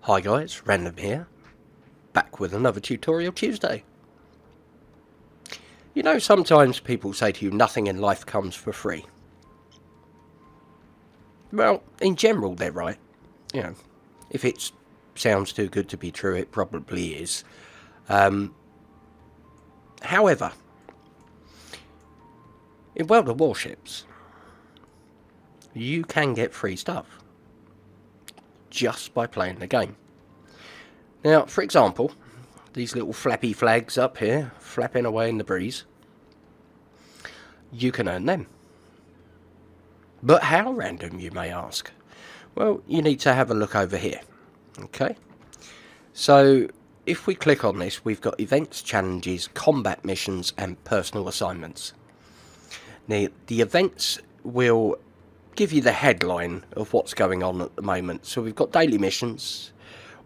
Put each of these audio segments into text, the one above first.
Hi guys, Random here, back with another Tutorial Tuesday. You know, sometimes people say to you nothing in life comes for free. Well, in general they're right. You know, if it sounds too good to be true, it probably is. However, in World of Warships, you can get free stuff just by playing the game. Now, for example, these little flappy flags up here, flapping away in the breeze, you can earn them. But how random, you may ask? Well, you need to have a look over here. Okay, so if we click on this, we've got events, challenges, combat missions and personal assignments. Now, the events will give you the headline of what's going on at the moment. So we've got daily missions,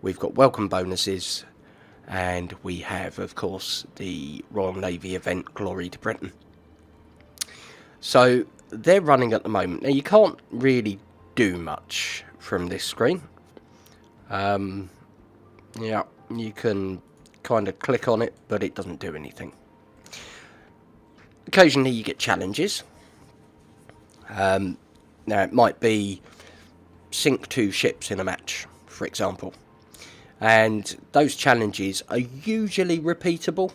we've got welcome bonuses, and we have, of course, the Royal Navy event Glory to Britain. So they're running at the moment. Now, you can't really do much from this screen. Yeah, you can kind of click on it, but it doesn't do anything. Occasionally you get challenges. Now, it might be sink 2 ships in a match, for example. And those challenges are usually repeatable.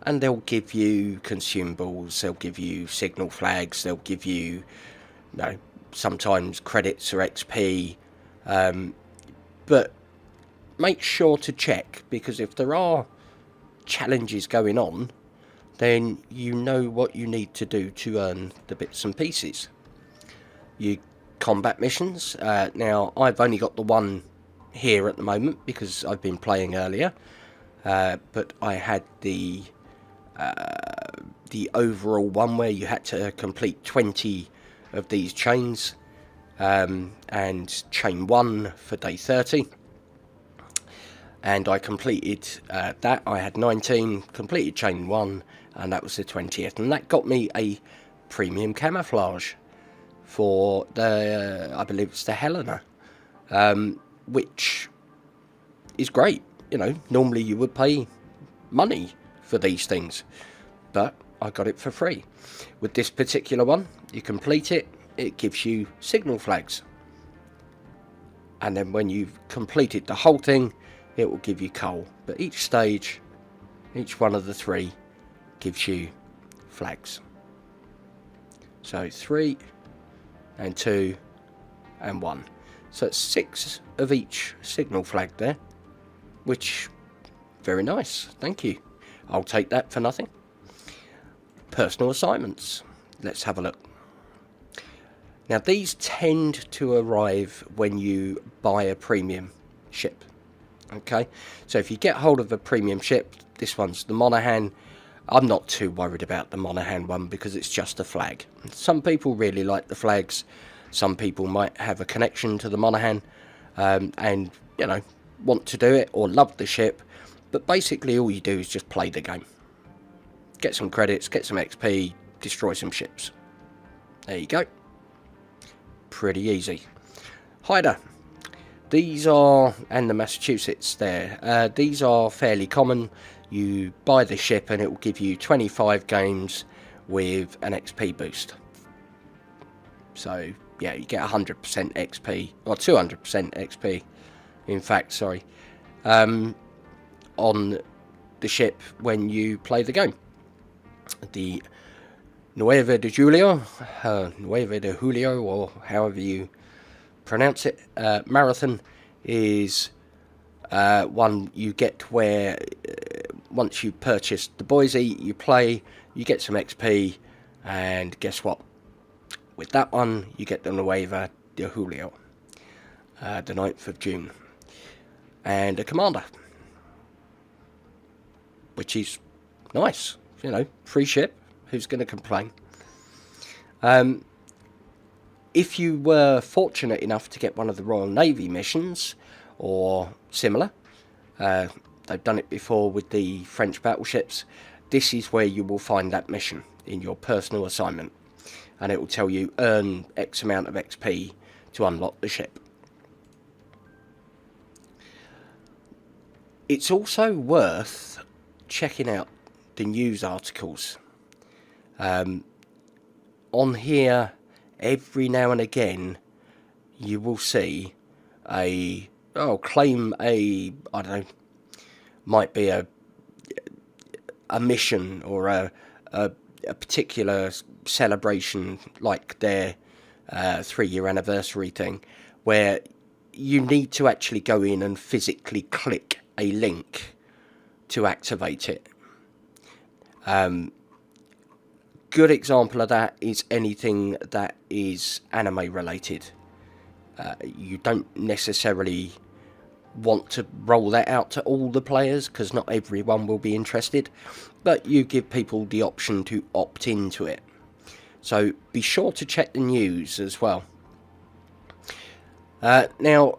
And they'll give you consumables, they'll give you signal flags, they'll give you, sometimes credits or XP. But make sure to check, because if there are challenges going on, then you know what you need to do to earn the bits and pieces. Your combat missions. Now, I've only got the one here at the moment because I've been playing earlier. But I had the overall one where you had to complete 20 of these chains, and chain 1 for day 30. And I completed that. I had 19, completed chain 1, and that was the 20th. And that got me a premium camouflage for the, I believe it's the Helena, which is great. You know, normally you would pay money for these things, but I got it for free. With this particular one, you complete it, it gives you signal flags. And then when you've completed the whole thing, it will give you coal. But each stage, each one of the 3 gives you flags. So 3 and 2 and 1. So it's 6 of each signal flag there, which, very nice, thank you. I'll take that for nothing. Personal assignments. Let's have a look. Now, these tend to arrive when you buy a premium ship. Okay, so if you get hold of a premium ship, this one's the Monaghan. I'm not too worried about the Monaghan one because it's just a flag. Some people really like the flags. Some people might have a connection to the Monaghan, and, you know, want to do it or love the ship. But basically all you do is just play the game. Get some credits, get some XP, destroy some ships. There you go. Pretty easy. Hider. These are, and the Massachusetts there, these are fairly common. You buy the ship and it will give you 25 games with an XP boost. So, yeah, you get 100% XP, or 200% XP, in fact, sorry. On the ship when you play the game. The Nueva de Julio, or however you pronounce it, marathon is one you get where once you purchase the Boise, you play, you get some XP, and guess what? With that one, you get the Nueva de Julio, the 9th of June, and a commander, which is nice, you know, free ship, who's going to complain? If you were fortunate enough to get one of the Royal Navy missions, or similar, they've done it before with the French battleships, this is where you will find that mission in your personal assignment, and it will tell you earn X amount of XP to unlock the ship. It's also worth checking out the news articles. On here, every now and again, you will see claim I don't know, might be a mission or a particular celebration, like their 3-year anniversary thing, where you need to actually go in and physically click a link to activate it. Good example of that is anything that is anime related. You don't necessarily want to roll that out to all the players, because not everyone will be interested, but you give people the option to opt into it. So be sure to check the news as well. Now,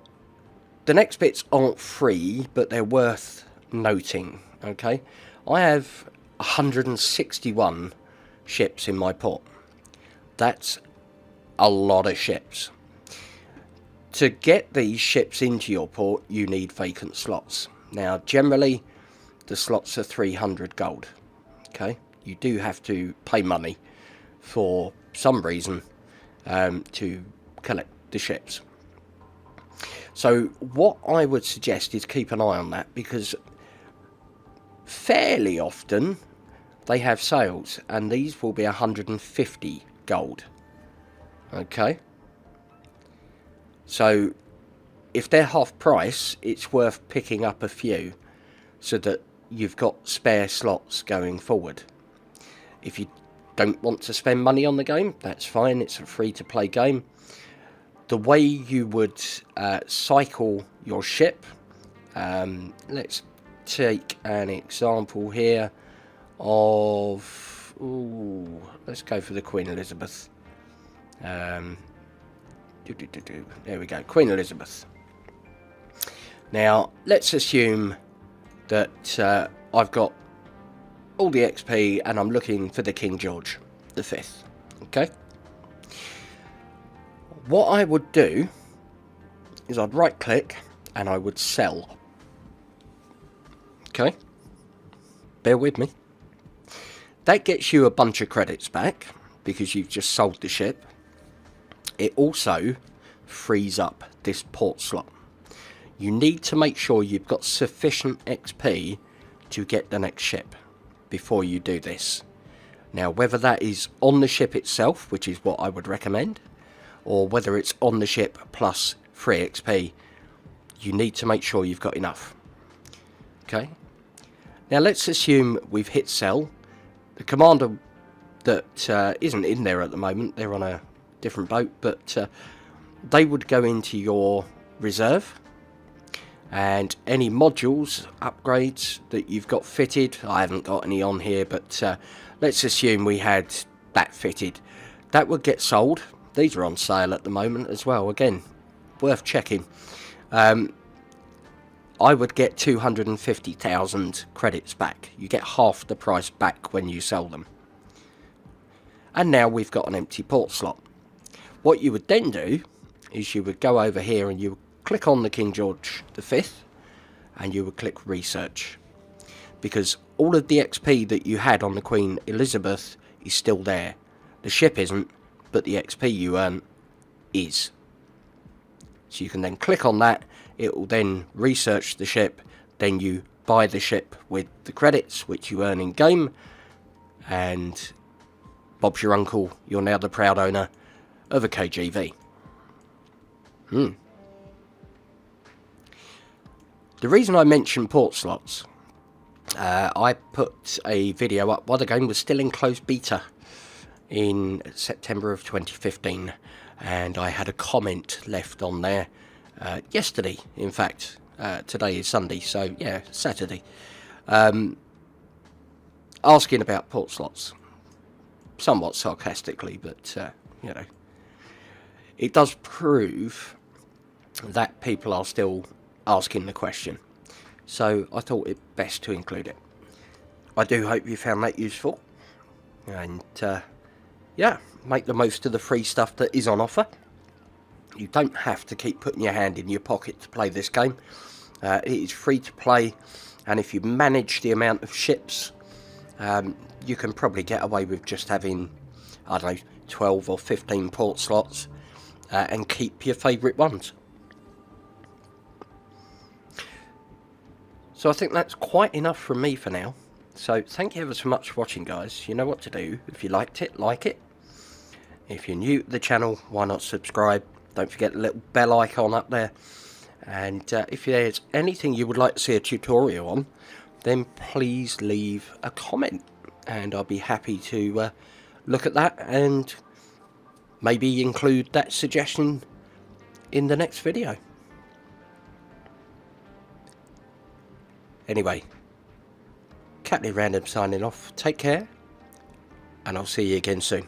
the next bits aren't free, but they're worth noting. Okay, I have 161 ships in my port. That's a lot of ships. To get these ships into your port, you need vacant slots. Now, generally, the slots are 300 gold. Okay, you do have to pay money for some reason to collect the ships. So what I would suggest is keep an eye on that, because fairly often they have sales, and these will be 150 gold. Okay, so if they're half price, it's worth picking up a few so that you've got spare slots going forward. If you don't want to spend money on the game, that's fine, it's a free to play game. The way you would cycle your ship, let's take an example here of, let's go for the Queen Elizabeth. There we go, Queen Elizabeth. Now, let's assume that I've got all the XP and I'm looking for the King George V. Okay? What I would do is I'd right click and I would sell. Okay? Bear with me. That gets you a bunch of credits back because you've just sold the ship. It also frees up this port slot. You need to make sure you've got sufficient XP to get the next ship before you do this. Now, whether that is on the ship itself, which is what I would recommend, or whether it's on the ship plus free XP, you need to make sure you've got enough. Okay? Now, let's assume we've hit sell. The commander that isn't in there at the moment, they're on a different boat, but they would go into your reserve, and any modules, upgrades that you've got fitted, I haven't got any on here, but let's assume we had that fitted, that would get sold. These are on sale at the moment as well, again, worth checking. I would get 250,000 credits back. You get half the price back when you sell them. And now we've got an empty port slot. What you would then do is you would go over here and you would click on the King George V and you would click research, because all of the XP that you had on the Queen Elizabeth is still there. The ship isn't, but the XP you earn is. So you can then click on that, it will then research the ship, then you buy the ship with the credits which you earn in game, and Bob's your uncle, you're now the proud owner of a KGV. The reason I mention port slots, I put a video up while the game was still in closed beta in September of 2015, and I had a comment left on there yesterday, in fact. Today is Sunday, so yeah, Saturday, asking about port slots, somewhat sarcastically, but you know, it does prove that people are still asking the question, so I thought it best to include it. I do hope you found that useful, and yeah, make the most of the free stuff that is on offer. You don't have to keep putting your hand in your pocket to play this game. It is free to play, and if you manage the amount of ships, you can probably get away with just having, I don't know, 12 or 15 port slots, and keep your favourite ones. So I think that's quite enough from me for now. So thank you ever so much for watching, guys. You know what to do. If you liked it, like it. If you're new to the channel, why not subscribe? Don't forget the little bell icon up there. And if there's anything you would like to see a tutorial on, then please leave a comment, and I'll be happy to look at that and maybe include that suggestion in the next video. Anyway, Captain Random signing off. Take care, and I'll see you again soon.